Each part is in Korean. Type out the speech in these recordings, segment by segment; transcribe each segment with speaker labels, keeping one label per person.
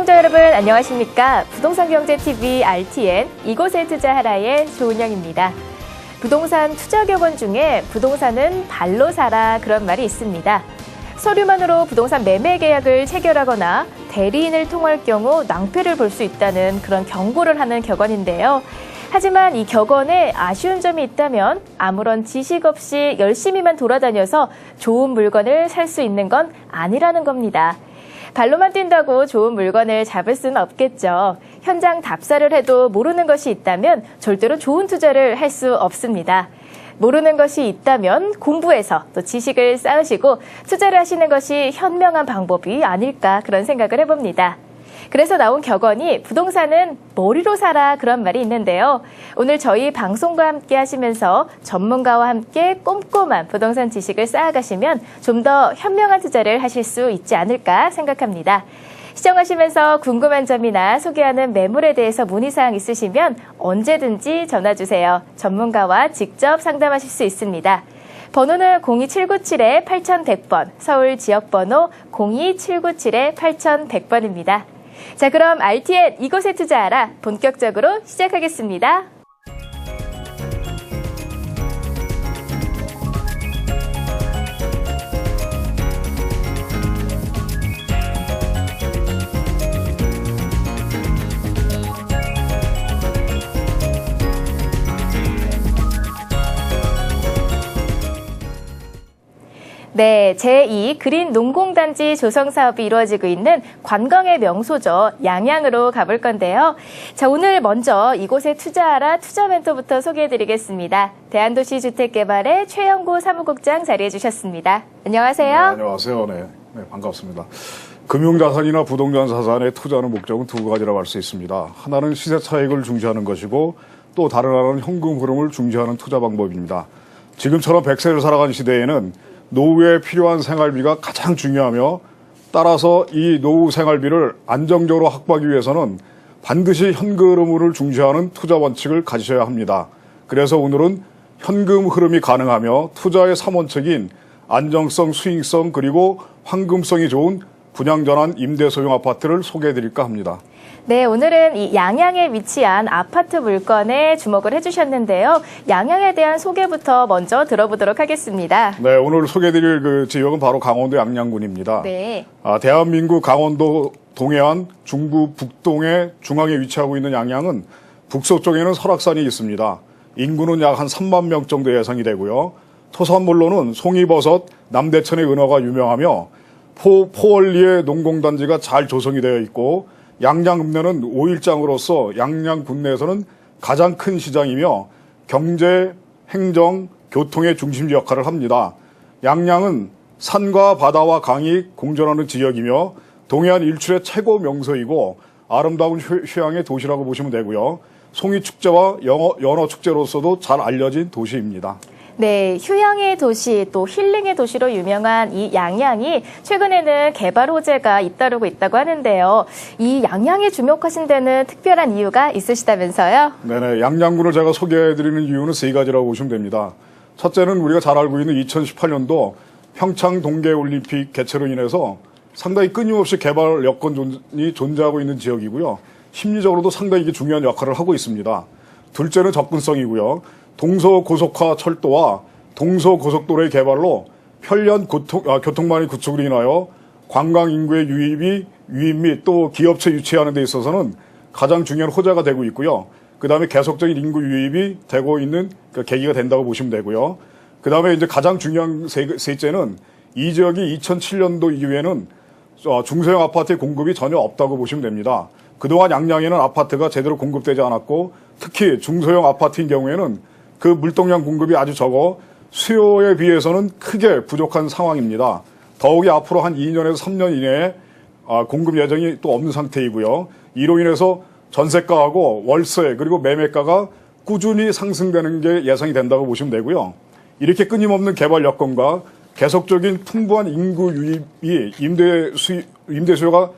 Speaker 1: 시청자 여러분 안녕하십니까? 부동산경제TV RTN 이곳에 투자하라의 조은영입니다. 부동산 투자 격언 중에 부동산은 발로 사라 그런 말이 있습니다. 서류만으로 부동산 매매 계약을 체결하거나 대리인을 통할 경우 낭패를 볼 수 있다는 그런 경고를 하는 격언인데요. 하지만 이 격언에 아쉬운 점이 있다면 아무런 지식 없이 열심히만 돌아다녀서 좋은 물건을 살 수 있는 건 아니라는 겁니다. 발로만 뛴다고 좋은 물건을 잡을 수는 없겠죠. 현장 답사를 해도 모르는 것이 있다면 절대로 좋은 투자를 할 수 없습니다. 모르는 것이 있다면 공부해서 또 지식을 쌓으시고 투자를 하시는 것이 현명한 방법이 아닐까 그런 생각을 해봅니다. 그래서 나온 격언이 부동산은 머리로 사라 그런 말이 있는데요. 오늘 저희 방송과 함께 하시면서 전문가와 함께 꼼꼼한 부동산 지식을 쌓아가시면 좀 더 현명한 투자를 하실 수 있지 않을까 생각합니다. 시청하시면서 궁금한 점이나 소개하는 매물에 대해서 문의사항 있으시면 언제든지 전화주세요. 전문가와 직접 상담하실 수 있습니다. 번호는 02797-8100번, 서울 지역번호 02797-8100번입니다. 자, 그럼 RTN 이곳에 투자하라 본격적으로 시작하겠습니다. 네, 제2 그린 농공단지 조성 사업이 이루어지고 있는 관광의 명소죠. 양양으로 가볼 건데요. 자, 오늘 먼저 이곳에 투자하라 투자 멘토부터 소개해드리겠습니다. 대한도시주택개발의 최영구 사무국장 자리해 주셨습니다. 안녕하세요.
Speaker 2: 네, 안녕하세요. 네, 반갑습니다. 금융자산이나 부동산 자산에 투자하는 목적은 두 가지라고 할 수 있습니다. 하나는 시세 차익을 중시하는 것이고 또 다른 하나는 현금 흐름을 중시하는 투자 방법입니다. 지금처럼 100세를 살아가는 시대에는 노후에 필요한 생활비가 가장 중요하며 따라서 이 노후 생활비를 안정적으로 확보하기 위해서는 반드시 현금 흐름을 중시하는 투자 원칙을 가지셔야 합니다. 그래서 오늘은 현금 흐름이 가능하며 투자의 3원칙인 안정성, 수익성 그리고 황금성이 좋은 분양전환 임대소형 아파트를 소개해드릴까 합니다.
Speaker 1: 네, 오늘은 이 양양에 위치한 아파트 물건에 주목을 해주셨는데요. 양양에 대한 소개부터 먼저 들어보도록 하겠습니다.
Speaker 2: 네, 오늘 소개해드릴 그 지역은 바로 강원도 양양군입니다.
Speaker 1: 네.
Speaker 2: 대한민국 강원도 동해안 중부 북동의 중앙에 위치하고 있는 양양은 북서쪽에는 설악산이 있습니다. 인구는 약 한 3만 명 정도 예상이 되고요. 토산물로는 송이버섯, 남대천의 은어가 유명하며 포월리의 농공단지가 잘 조성이 되어 있고 양양읍내는 5일장으로서 양양군 내에서는 가장 큰 시장이며 경제, 행정, 교통의 중심지 역할을 합니다. 양양은 산과 바다와 강이 공존하는 지역이며 동해안 일출의 최고 명소이고 아름다운 휴양의 도시라고 보시면 되고요. 송이축제와 연어축제로서도 잘 알려진 도시입니다.
Speaker 1: 네, 휴양의 도시 또 힐링의 도시로 유명한 이 양양이 최근에는 개발 호재가 잇따르고 있다고 하는데요. 이 양양에 주목하신 데는 특별한 이유가 있으시다면서요?
Speaker 2: 네네, 양양군을 제가 소개해드리는 이유는 세 가지라고 보시면 됩니다. 첫째는 우리가 잘 알고 있는 2018년도 평창 동계올림픽 개최로 인해서 상당히 끊임없이 개발 여건이 존재하고 있는 지역이고요. 심리적으로도 상당히 이게 중요한 역할을 하고 있습니다. 둘째는 접근성이고요. 동서고속화 철도와 동서고속도로의 개발로 편리한 교통망의 구축으로 인하여 관광 인구의 유입 및 또 기업체 유치하는 데 있어서는 가장 중요한 호재가 되고 있고요. 그 다음에 계속적인 인구 유입이 되고 있는 계기가 된다고 보시면 되고요. 그 다음에 이제 가장 중요한 셋째는 이 지역이 2007년도 이후에는 중소형 아파트의 공급이 전혀 없다고 보시면 됩니다. 그동안 양양에는 아파트가 제대로 공급되지 않았고 특히 중소형 아파트인 경우에는 그 물동량 공급이 아주 적어 수요에 비해서는 크게 부족한 상황입니다. 더욱이 앞으로 한 2년에서 3년 이내에 공급 예정이 또 없는 상태이고요. 이로 인해서 전세가하고 월세 그리고 매매가가 꾸준히 상승되는 게 예상이 된다고 보시면 되고요. 이렇게 끊임없는 개발 여건과 계속적인 풍부한 인구 유입이 임대 수요가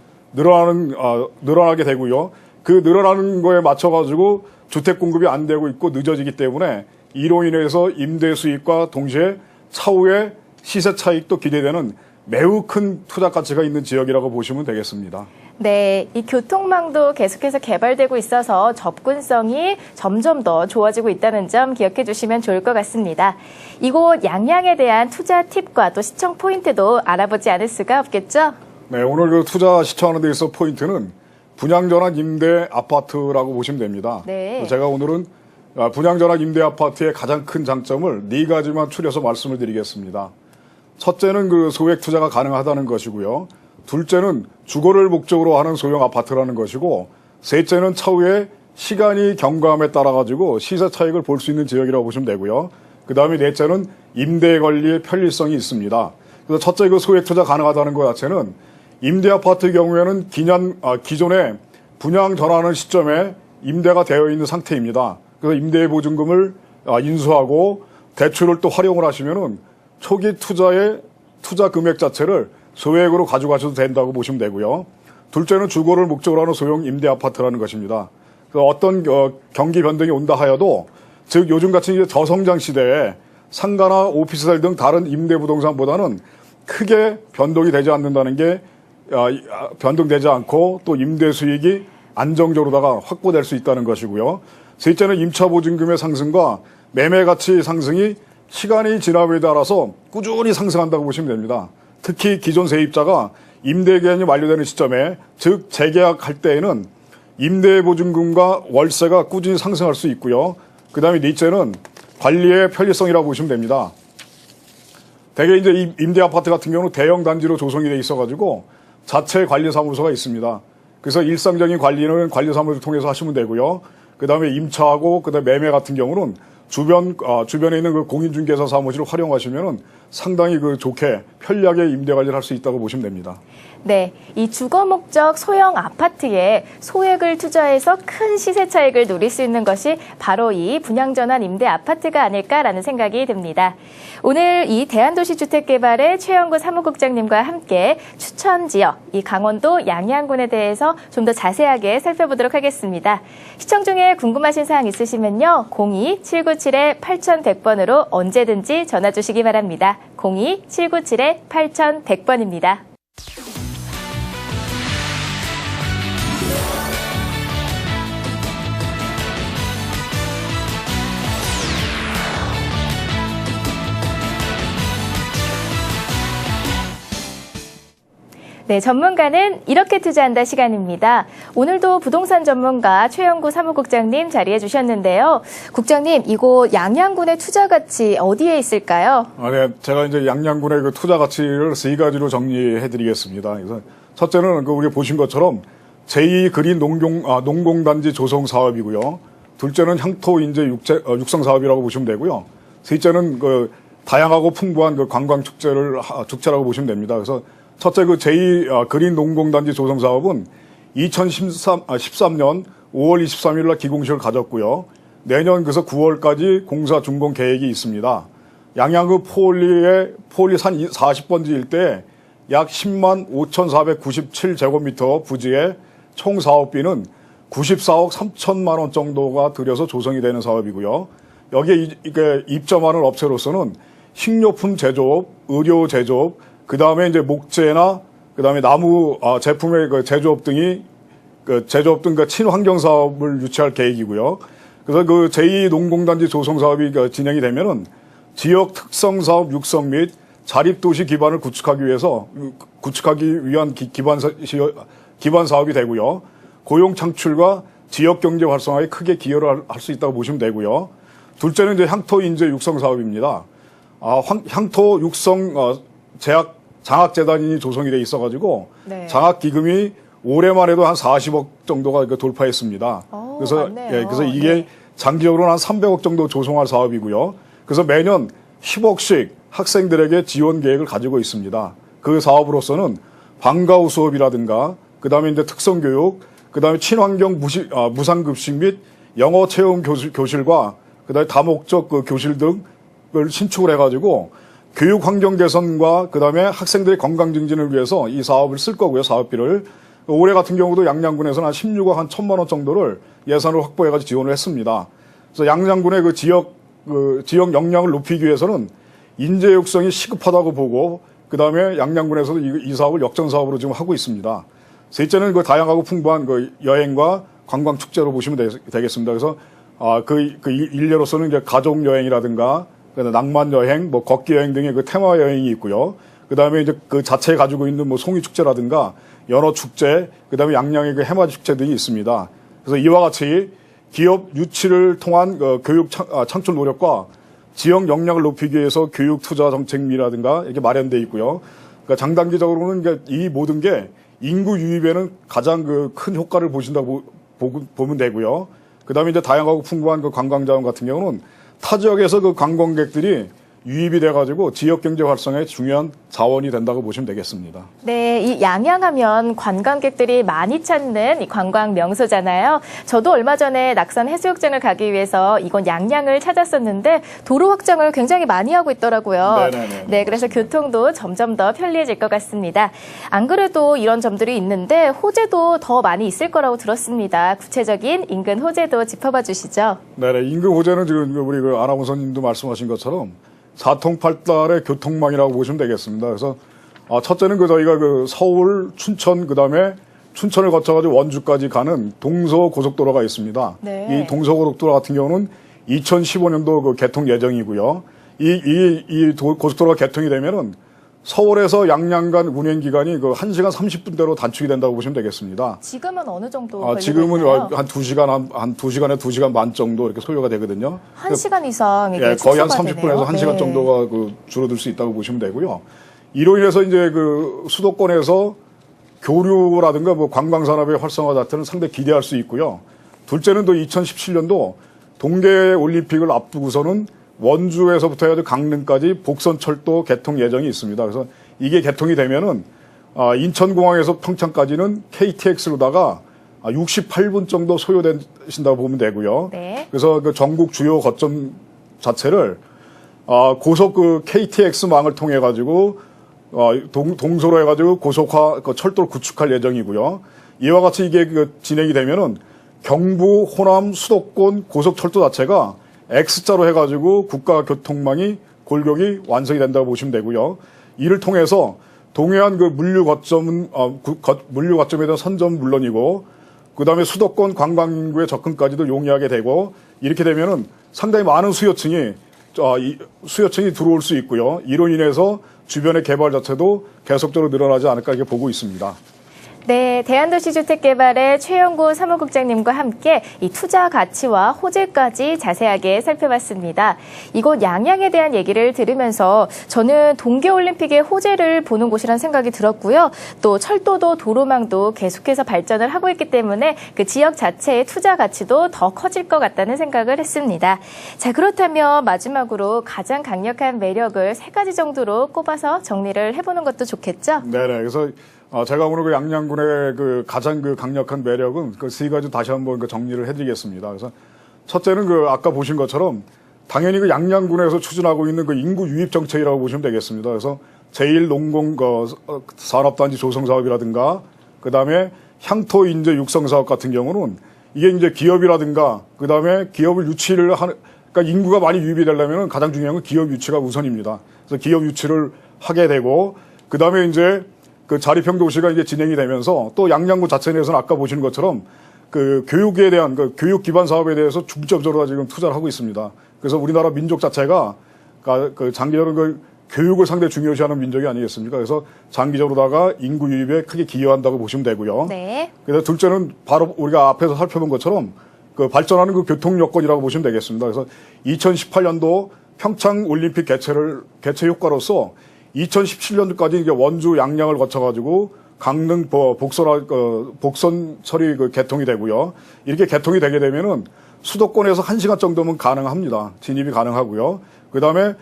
Speaker 2: 늘어나게 되고요. 그 늘어나는 거에 맞춰가지고 주택 공급이 안 되고 있고 늦어지기 때문에 이로 인해서 임대 수익과 동시에 차후에 시세 차익도 기대되는 매우 큰 투자 가치가 있는 지역이라고 보시면 되겠습니다.
Speaker 1: 네, 이 교통망도 계속해서 개발되고 있어서 접근성이 점점 더 좋아지고 있다는 점 기억해 주시면 좋을 것 같습니다. 이곳 양양에 대한 투자 팁과 또 시청 포인트도 알아보지 않을 수가 없겠죠?
Speaker 2: 네, 오늘 그 투자 시청하는 데 있어 포인트는 분양전환 임대 아파트라고 보시면 됩니다.
Speaker 1: 네.
Speaker 2: 제가 오늘은 분양전환 임대 아파트의 가장 큰 장점을 4가지만 추려서 말씀을 드리겠습니다. 첫째는 그 소액 투자가 가능하다는 것이고요. 둘째는 주거를 목적으로 하는 소형 아파트라는 것이고, 셋째는 차후에 시간이 경과함에 따라 가지고 시세 차익을 볼 수 있는 지역이라고 보시면 되고요. 그 다음에 넷째는 임대 관리의 편리성이 있습니다. 그래서 첫째 그 소액 투자 가능하다는 것 자체는 임대 아파트의 경우에는 기존에 분양 전환하는 시점에 임대가 되어 있는 상태입니다. 그래서 임대 보증금을 인수하고 대출을 또 활용을 하시면은 초기 투자의 투자 금액 자체를 소액으로 가져가셔도 된다고 보시면 되고요. 둘째는 주거를 목적으로 하는 소형 임대 아파트라는 것입니다. 그래서 어떤 경기 변동이 온다 하여도, 즉 요즘같이 이제 저성장 시대에 상가나 오피스텔 등 다른 임대 부동산보다는 크게 변동이 되지 않는다는 게 변동되지 않고 또 임대 수익이 안정적으로다가 확보될 수 있다는 것이고요. 셋째는 임차 보증금의 상승과 매매 가치 상승이 시간이 지남에 따라서 꾸준히 상승한다고 보시면 됩니다. 특히 기존 세입자가 임대 기한이 만료되는 시점에, 즉 재계약할 때에는 임대 보증금과 월세가 꾸준히 상승할 수 있고요. 그 다음에 넷째는 관리의 편리성이라고 보시면 됩니다. 대개 이제 이 임대 아파트 같은 경우는 대형 단지로 조성이 돼 있어가지고 자체 관리사무소가 있습니다. 그래서 일상적인 관리는 관리사무소를 통해서 하시면 되고요. 그 다음에 임차하고 그 다음에 매매 같은 경우는 주변에 있는 그 공인중개사 사무실을 활용하시면은 상당히 그 좋게 편리하게 임대 관리를 할 수 있다고 보시면 됩니다.
Speaker 1: 네, 이 주거 목적 소형 아파트에 소액을 투자해서 큰 시세 차익을 누릴 수 있는 것이 바로 이 분양전환 임대 아파트가 아닐까라는 생각이 듭니다. 오늘 이 대한도시주택개발의 최영구 사무국장님과 함께 추천 지역, 이 강원도 양양군에 대해서 좀 더 자세하게 살펴보도록 하겠습니다. 시청 중에 궁금하신 사항 있으시면요, 02-797-8100번으로 언제든지 전화 주시기 바랍니다. 02-797-8100번입니다. 네, 전문가는 이렇게 투자한다 시간입니다. 오늘도 부동산 전문가 최영구 사무국장님 자리해 주셨는데요. 국장님, 이곳 양양군의 투자 가치 어디에 있을까요?
Speaker 2: 네, 제가 이제 양양군의 그 투자 가치를 3가지로 정리해 드리겠습니다. 그래서 첫째는 우리 보신 것처럼 제2 그린 농공단지 조성 사업이고요. 둘째는 향토 인재 육성 사업이라고 보시면 되고요. 셋째는 다양하고 풍부한 관광 축제라고 보시면 됩니다. 그래서 첫째 제2 그린 농공단지 조성 사업은 2013년 5월 23일 날 기공식을 가졌고요. 내년 그래서 9월까지 공사 준공 계획이 있습니다. 양양구 포올리 산 40번지 일대에 약 10만 5,497제곱미터 부지에 총 사업비는 94억 3천만 원 정도가 들여서 조성이 되는 사업이고요. 여기에 입점하는 업체로서는 식료품 제조업, 의료 제조업, 그 다음에 이제 목재나 그 다음에 나무 제품의 제조업 등이 제조업 등 친환경 사업을 유치할 계획이고요. 그래서 제2 농공단지 조성 사업이 진행이 되면은 지역 특성 사업 육성 및 자립도시 기반을 구축하기 위한 기반 사업이 되고요. 고용 창출과 지역 경제 활성화에 크게 기여를 할 수 있다고 보시면 되고요. 둘째는 이제 향토 인재 육성 사업입니다. 향토 육성 장학재단이 조성이 돼 있어가지고 네. 장학기금이 올해만 해도 한 40억 정도가 돌파했습니다. 그래서 그래서 이게 장기적으로는 한 300억 정도 조성할 사업이고요. 그래서 매년 10억씩 학생들에게 지원 계획을 가지고 있습니다. 그 사업으로서는 방과후 수업이라든가 그다음에 이제 특성교육, 그다음에 친환경 무상급식 및 영어 체험 교실과 그다음에 다목적 교실 등을 신축을 해가지고 교육 환경 개선과 그다음에 학생들의 건강 증진을 위해서 이 사업을 쓸 거고요. 사업비를. 올해 같은 경우도 양양군에서는 한 16억 한 1,000만 원 정도를 예산을 확보해가지고 지원을 했습니다. 그래서 양양군의 지역 역량을 높이기 위해서는 인재 육성이 시급하다고 보고 그다음에 양양군에서도 이 사업을 역전 사업으로 지금 하고 있습니다. 셋째는 그 다양하고 풍부한 그 여행과 관광 축제로 보시면 되겠습니다. 그래서 그 일례로서는 이제 가족 여행이라든가 낭만 여행, 뭐 걷기 여행 등의 그 테마 여행이 있고요. 그다음에 이제 그 자체에 가지고 있는 뭐 송이 축제라든가 연어 축제, 그다음에 양양의 그 해맞이 축제 등이 있습니다. 그래서 이와 같이 기업 유치를 통한 교육 창출 노력과 지역 역량을 높이기 위해서 교육 투자 정책이라든가 이렇게 마련돼 있고요. 그러니까 장단기적으로는 이제 이 모든 게 인구 유입에는 가장 그 큰 효과를 보신다고 보면 되고요. 그다음에 이제 다양하고 풍부한 그 관광 자원 같은 경우는 타 지역에서 그 관광객들이 유입이 돼가지고 지역 경제 활성화에 중요한 자원이 된다고 보시면 되겠습니다.
Speaker 1: 네, 이 양양하면 관광객들이 많이 찾는 이 관광 명소잖아요. 저도 얼마 전에 낙산 해수욕장을 가기 위해서 이곳 양양을 찾았었는데 도로 확장을 굉장히 많이 하고 있더라고요.
Speaker 2: 네네네.
Speaker 1: 네, 그래서 교통도 점점 더 편리해질 것 같습니다. 안 그래도 이런 점들이 있는데 호재도 더 많이 있을 거라고 들었습니다. 구체적인 인근 호재도 짚어봐 주시죠.
Speaker 2: 네네. 인근 호재는 지금 우리 그 아나운서님도 말씀하신 것처럼 사통팔달의 교통망이라고 보시면 되겠습니다. 그래서 첫째는 그 저희가 그 서울, 춘천, 그다음에 춘천을 거쳐가지고 원주까지 가는 동서 고속도로가 있습니다.
Speaker 1: 네.
Speaker 2: 이 동서 고속도로 같은 경우는 2015년도 그 개통 예정이고요. 이 고속도로가 개통이 되면은 서울에서 양양 간 운행 기간이 그 1시간 30분대로 단축이 된다고 보시면 되겠습니다.
Speaker 1: 지금은 어느 정도 걸리고
Speaker 2: 지금은
Speaker 1: 있나요?
Speaker 2: 한 2시간에 2시간 반 정도 이렇게 소요가 되거든요.
Speaker 1: 1시간 이상 이게
Speaker 2: 거의 한
Speaker 1: 축소가
Speaker 2: 30분에서
Speaker 1: 되네요.
Speaker 2: 1시간
Speaker 1: 네.
Speaker 2: 정도가 그 줄어들 수 있다고 보시면 되고요. 이로 인해서 이제 그 수도권에서 교류라든가 뭐 관광 산업의 활성화 자체는 상당히 기대할 수 있고요. 둘째는 또 2017년도 동계 올림픽을 앞두고서는 원주에서부터 해가지고 강릉까지 복선철도 개통 예정이 있습니다. 그래서 이게 개통이 되면은 인천공항에서 평창까지는 KTX로다가 68분 정도 소요되신다고 보면 되고요.
Speaker 1: 네.
Speaker 2: 그래서 그 전국 주요 거점 자체를 고속 그 KTX망을 통해 가지고 동서로 해가지고 고속화 그 철도를 구축할 예정이고요. 이와 같이 이게 그 진행이 되면은 경부, 호남, 수도권 고속철도 자체가 X자로 해가지고 국가교통망이 골격이 완성이 된다고 보시면 되고요. 이를 통해서 동해안 그 물류 거점에 대한 선점은 물론이고, 그 다음에 수도권 관광 인구의 접근까지도 용이하게 되고, 이렇게 되면은 상당히 많은 수요층이 들어올 수 있고요. 이로 인해서 주변의 개발 자체도 계속적으로 늘어나지 않을까 이렇게 보고 있습니다.
Speaker 1: 네, 대한도시주택개발의 최영구 사무국장님과 함께 이 투자 가치와 호재까지 자세하게 살펴봤습니다. 이곳 양양에 대한 얘기를 들으면서 저는 동계올림픽의 호재를 보는 곳이란 생각이 들었고요. 또 철도도 도로망도 계속해서 발전을 하고 있기 때문에 그 지역 자체의 투자 가치도 더 커질 것 같다는 생각을 했습니다. 자, 그렇다면 마지막으로 가장 강력한 매력을 3가지 정도로 꼽아서 정리를 해보는 것도 좋겠죠?
Speaker 2: 네네. 그래서 제가 오늘 그 양양군의 그 가장 그 강력한 매력은 그 3가지 다시 한번 그 정리를 해드리겠습니다. 그래서 첫째는 그 아까 보신 것처럼 당연히 그 양양군에서 추진하고 있는 그 인구 유입 정책이라고 보시면 되겠습니다. 그래서 제1농공 산업단지 조성 사업이라든가 그 다음에 향토 인재 육성 사업 같은 경우는 이게 이제 기업이라든가 그 다음에 기업을 유치를 하는, 그러니까 인구가 많이 유입이 되려면 가장 중요한 건 기업 유치가 우선입니다. 그래서 기업 유치를 하게 되고 그 다음에 이제 그 자립형 도시가 이제 진행이 되면서 또 양양군 자체 내에서는 아까 보시는 것처럼 그 교육에 대한 그 교육 기반 사업에 대해서 중점적으로 지금 투자를 하고 있습니다. 그래서 우리나라 민족 자체가 그 장기적으로 그 교육을 상당히 중요시하는 민족이 아니겠습니까? 그래서 장기적으로다가 인구 유입에 크게 기여한다고 보시면 되고요.
Speaker 1: 네.
Speaker 2: 그래서 둘째는 바로 우리가 앞에서 살펴본 것처럼 그 발전하는 그 교통 여건이라고 보시면 되겠습니다. 그래서 2018년도 평창 올림픽 개최 효과로서 2017년도까지 이게 원주 양양을 거쳐가지고 강릉 복선철이 그 개통이 되고요. 이렇게 개통이 되게 되면은 수도권에서 1시간 정도면 가능합니다. 진입이 가능하고요. 그 다음에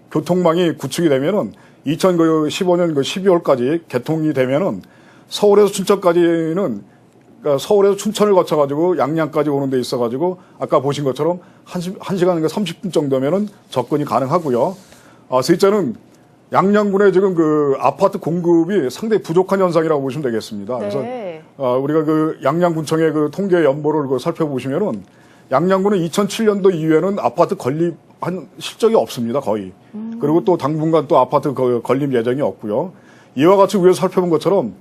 Speaker 2: 교통망이 구축이 되면은 2015년 12월까지 개통이 되면은 서울에서 춘천까지는 그러니까 서울에서 춘천을 거쳐가지고 양양까지 오는 데 있어가지고 아까 보신 것처럼 1시간 30분 정도면은 접근이 가능하고요. 셋째는 양양군의 지금 그 아파트 공급이 상당히 부족한 현상이라고 보시면 되겠습니다.
Speaker 1: 네.
Speaker 2: 그래서 우리가 그 양양군청의 그 통계 연보를 그 살펴보시면은 양양군은 2007년도 이후에는 아파트 건립한 실적이 없습니다, 거의. 그리고 또 당분간 또 아파트 건립 예정이 없고요. 이와 같이 위에서 살펴본 것처럼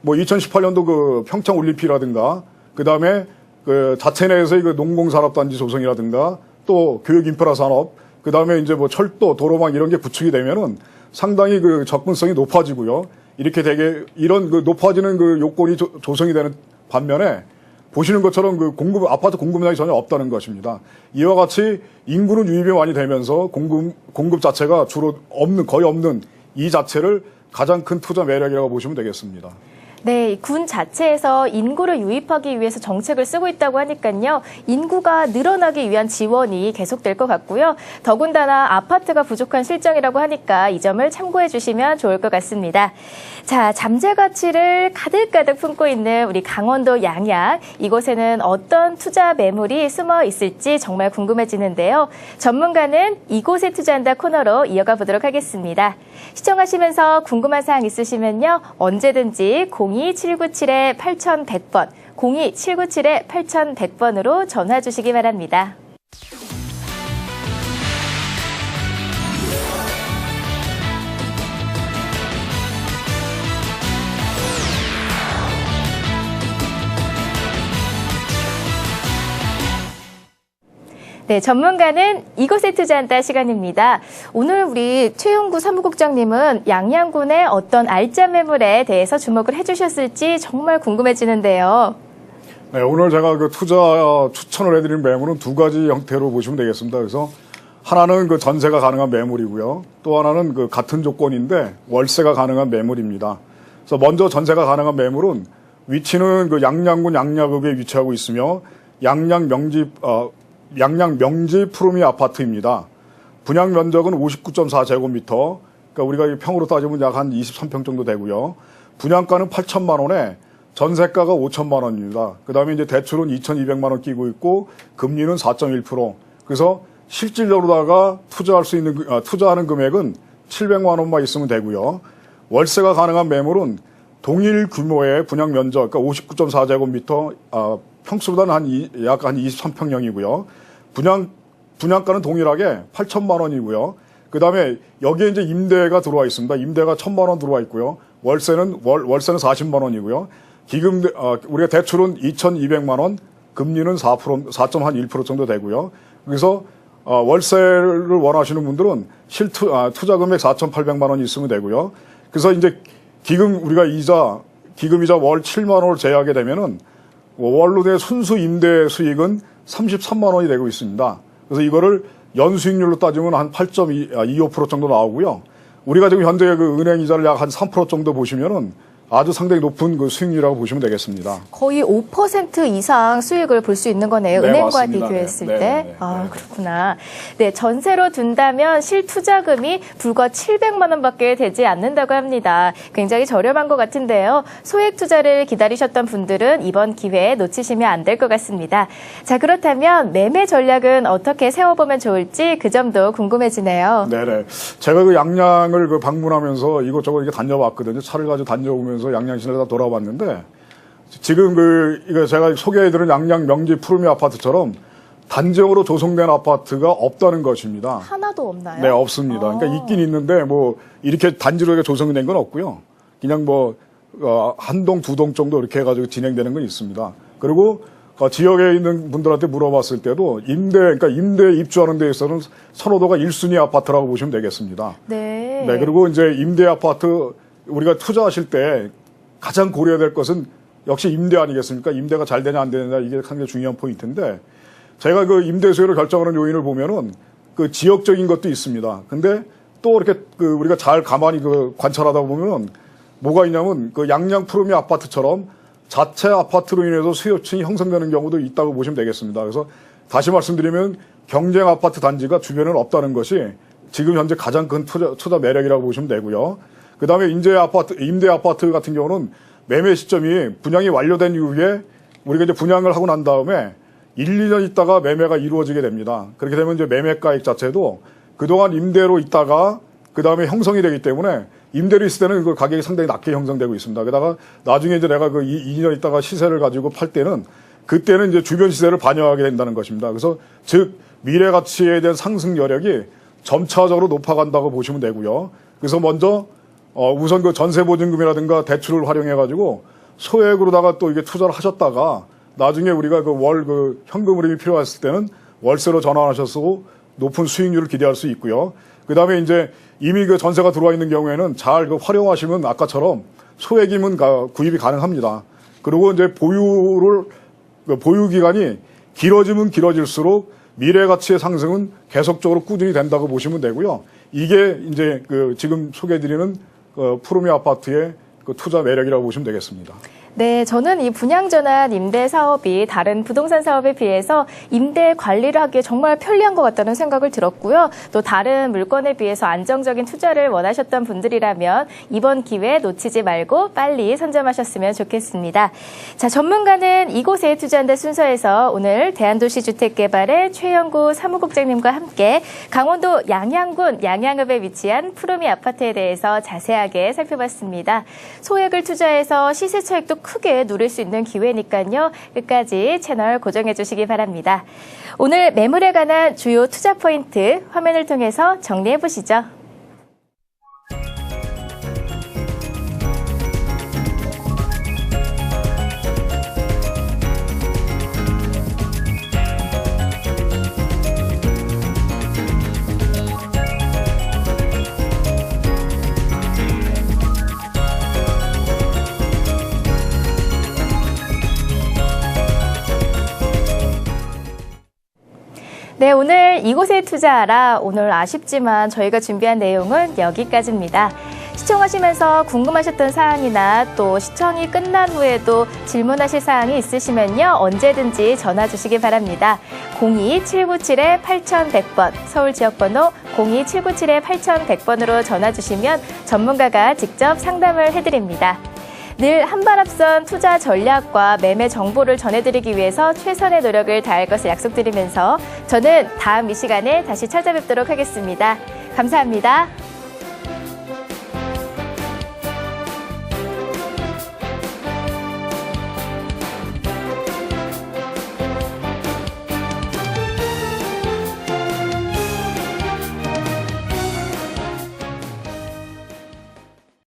Speaker 2: 뭐 2018년도 그 평창 올림픽이라든가 그다음에 그 자체 내에서의 그 농공산업단지 조성이라든가 또 교육 인프라 산업 그다음에 이제 뭐 철도 도로망 이런 게 구축이 되면은 상당히 그 접근성이 높아지고요. 이렇게 되게 이런 그 높아지는 그 요건이 조성이 되는 반면에 보시는 것처럼 그 아파트 공급량이 전혀 없다는 것입니다. 이와 같이 인구는 유입이 많이 되면서 공급 자체가 거의 없는 이 자체를 가장 큰 투자 매력이라고 보시면 되겠습니다.
Speaker 1: 네, 군 자체에서 인구를 유입하기 위해서 정책을 쓰고 있다고 하니까요. 인구가 늘어나기 위한 지원이 계속될 것 같고요. 더군다나 아파트가 부족한 실정이라고 하니까 이 점을 참고해 주시면 좋을 것 같습니다. 자, 잠재 가치를 가득가득 품고 있는 우리 강원도 양양. 이곳에는 어떤 투자 매물이 숨어 있을지 정말 궁금해지는데요. 전문가는 이곳에 투자한다 코너로 이어가 보도록 하겠습니다. 시청하시면서 궁금한 사항 있으시면요. 언제든지 02797-8100번, 02797-8100번으로 전화 주시기 바랍니다. 네, 전문가는 이곳에 투자한다 시간입니다. 오늘 우리 최용구 사무국장님은 양양군의 어떤 알짜 매물에 대해서 주목을 해주셨을지 정말 궁금해지는데요.
Speaker 2: 네, 오늘 제가 그 투자 추천을 해드린 매물은 두 가지 형태로 보시면 되겠습니다. 그래서 하나는 그 전세가 가능한 매물이고요. 또 하나는 그 같은 조건인데 월세가 가능한 매물입니다. 그래서 먼저 전세가 가능한 매물은 위치는 그 양양군 양야읍에 위치하고 있으며 양양 명지 푸르미 아파트입니다. 분양 면적은 59.4제곱미터, 그러니까 우리가 평으로 따지면 약 한 23평 정도 되고요. 분양가는 8천만 원에 전세가가 5천만 원입니다. 그 다음에 이제 대출은 2,200만 원 끼고 있고 금리는 4.1%. 그래서 실질적으로다가 투자하는 금액은 700만 원만 있으면 되고요. 월세가 가능한 매물은 동일 규모의 분양 면적, 그러니까 59.4제곱미터, 평수보다는 약 한 23평형이고요. 분양가는 동일하게 8천만 원이고요. 그 다음에 여기에 이제 임대가 들어와 있습니다. 임대가 1,000만 원 들어와 있고요. 월세는 40만 원이고요. 우리가 대출은 2,200만 원, 금리는 4.1% 정도 되고요. 그래서, 월세를 원하시는 분들은 투자 금액 4,800만 원이 있으면 되고요. 그래서 이제 기금이자 월 7만 원을 제외하게 되면은 월로 된 순수 임대 수익은 33만 원이 되고 있습니다. 그래서 이거를 연수익률로 따지면 한 8.25% 정도 나오고요. 우리가 지금 현재 그 은행 이자를 약 한 3% 정도 보시면은 아주 상당히 높은 그 수익률이라고 보시면 되겠습니다.
Speaker 1: 거의 5% 이상 수익을 볼 수 있는 거네요.
Speaker 2: 네,
Speaker 1: 은행과
Speaker 2: 맞습니다.
Speaker 1: 비교했을
Speaker 2: 네,
Speaker 1: 때.
Speaker 2: 네,
Speaker 1: 아,
Speaker 2: 네.
Speaker 1: 그렇구나. 네, 전세로 둔다면 실투자금이 불과 700만 원밖에 되지 않는다고 합니다. 굉장히 저렴한 것 같은데요. 소액 투자를 기다리셨던 분들은 이번 기회에 놓치시면 안 될 것 같습니다. 자, 그렇다면 매매 전략은 어떻게 세워보면 좋을지 그 점도 궁금해지네요.
Speaker 2: 네네. 제가 그 양양을 그 방문하면서 이것저것 이렇게 다녀봤거든요. 차를 가지고 다녀오면서 양양 시내를 다 돌아봤는데 지금 이거 제가 소개해드린 양양 명지 푸르미 아파트처럼 단지형으로 조성된 아파트가 없다는 것입니다.
Speaker 1: 하나도 없나요?
Speaker 2: 네, 없습니다. 그러니까 있긴 있는데 뭐 이렇게 단지로 조성된 건 없고요. 그냥 뭐 한 동, 두 동 정도 이렇게 해가지고 진행되는 건 있습니다. 그리고 지역에 있는 분들한테 물어봤을 때도 그러니까 임대 입주하는 데 있어서는 선호도가 1순위 아파트라고 보시면 되겠습니다.
Speaker 1: 네.
Speaker 2: 네, 그리고 이제 임대 아파트 우리가 투자하실 때 가장 고려해야 될 것은 역시 임대 아니겠습니까? 임대가 잘 되냐 안 되냐 이게 상당히 중요한 포인트인데 제가 그 임대 수요를 결정하는 요인을 보면은 그 지역적인 것도 있습니다. 근데 또 이렇게 우리가 잘 가만히 관찰하다 보면은 뭐가 있냐면 그 양양 푸르미 아파트처럼 자체 아파트로 인해서 수요층이 형성되는 경우도 있다고 보시면 되겠습니다. 그래서 다시 말씀드리면 경쟁 아파트 단지가 주변에는 없다는 것이 지금 현재 가장 큰 투자 매력이라고 보시면 되고요. 그 다음에 임대 아파트 같은 경우는 매매 시점이 분양이 완료된 이후에 우리가 이제 분양을 하고 난 다음에 1, 2년 있다가 매매가 이루어지게 됩니다. 그렇게 되면 이제 매매가액 자체도 그동안 임대로 있다가 그 다음에 형성이 되기 때문에 임대로 있을 때는 그 가격이 상당히 낮게 형성되고 있습니다. 게다가 나중에 이제 내가 2년 있다가 시세를 가지고 팔 때는 그때는 이제 주변 시세를 반영하게 된다는 것입니다. 그래서 즉 미래 가치에 대한 상승 여력이 점차적으로 높아간다고 보시면 되고요. 그래서 먼저 우선 그 전세보증금이라든가 대출을 활용해가지고 소액으로다가 또 이게 투자를 하셨다가 나중에 우리가 그 현금 흐름이 필요했을 때는 월세로 전환하셔서 높은 수익률을 기대할 수 있고요. 그 다음에 이제 이미 그 전세가 들어와 있는 경우에는 잘 그 활용하시면 아까처럼 소액이면 구입이 가능합니다. 그리고 이제 보유 기간이 길어지면 길어질수록 미래 가치의 상승은 계속적으로 꾸준히 된다고 보시면 되고요. 이게 이제 지금 소개해드리는 푸르미 아파트의 투자 매력이라고 보시면 되겠습니다.
Speaker 1: 네, 저는 이 분양전환 임대 사업이 다른 부동산 사업에 비해서 임대 관리를 하기에 정말 편리한 것 같다는 생각을 들었고요. 또 다른 물건에 비해서 안정적인 투자를 원하셨던 분들이라면 이번 기회 놓치지 말고 빨리 선점하셨으면 좋겠습니다. 자, 전문가는 이곳에 투자한다 순서에서 오늘 대한도시주택개발의 최영구 사무국장님과 함께 강원도 양양군 양양읍에 위치한 푸르미 아파트에 대해서 자세하게 살펴봤습니다. 소액을 투자해서 시세 차익도 크게 누릴 수 있는 기회니까요. 끝까지 채널 고정해 주시기 바랍니다. 오늘 매물에 관한 주요 투자 포인트 화면을 통해서 정리해 보시죠. 네, 오늘 이곳에 투자하라. 오늘 아쉽지만 저희가 준비한 내용은 여기까지입니다. 시청하시면서 궁금하셨던 사항이나 또 시청이 끝난 후에도 질문하실 사항이 있으시면요. 언제든지 전화 주시기 바랍니다. 02-797-8100번, 서울 지역번호 02-797-8100번으로 전화 주시면 전문가가 직접 상담을 해드립니다. 늘 한 발 앞선 투자 전략과 매매 정보를 전해드리기 위해서 최선의 노력을 다할 것을 약속드리면서 저는 다음 이 시간에 다시 찾아뵙도록 하겠습니다. 감사합니다.